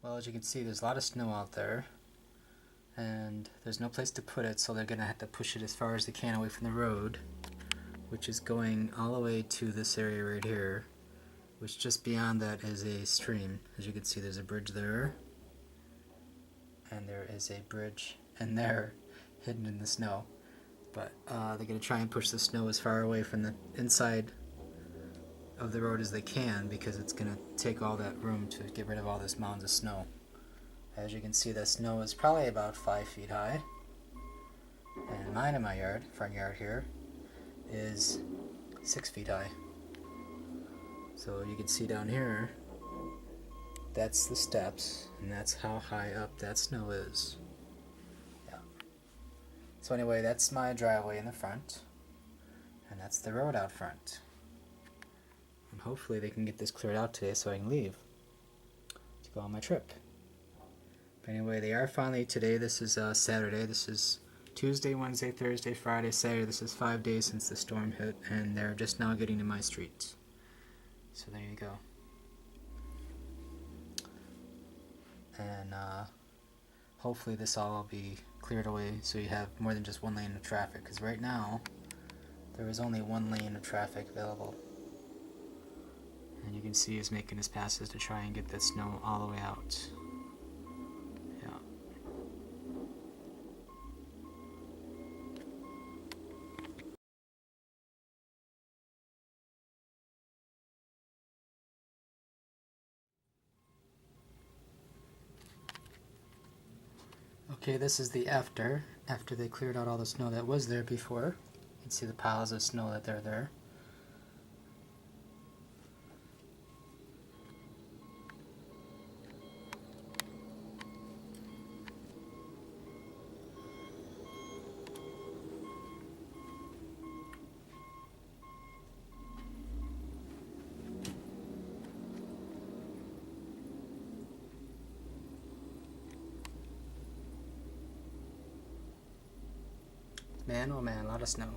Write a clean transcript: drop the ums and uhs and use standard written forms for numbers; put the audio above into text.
Well, as you can see, there's a lot of snow out there, and there's no place to put it, so they're going to have to push it as far as they can away from the road, which is going all the way to this area right here, which just beyond that is a stream. As you can see, there's a bridge there, and there is a bridge in there hidden in the snow. But they're going to try and push the snow as far away from the inside of the road as they can, because it's going to take all that room to get rid of all this mounds of snow. As you can see, the snow is probably about 5 feet high, and mine in my yard, front yard here, is 6 feet high. So you can see down here, that's the steps, and that's how high up that snow is. Yeah. So anyway, that's my driveway in the front, and that's the road out front. And hopefully they can get this cleared out today so I can leave to go on my trip. But anyway, they are finally today. This is Saturday. This is Tuesday, Wednesday, Thursday, Friday, Saturday. This is 5 days since the storm hit, and they're just now getting to my street. So there you go. And hopefully this all will be cleared away so you have more than just one lane of traffic, because right now there is only one lane of traffic available. And you can see he's making his passes to try and get that snow all the way out. Yeah. Okay, this is the after they cleared out all the snow that was there before. You can see the piles of snow that they're there. Man, oh man, a lot of snow.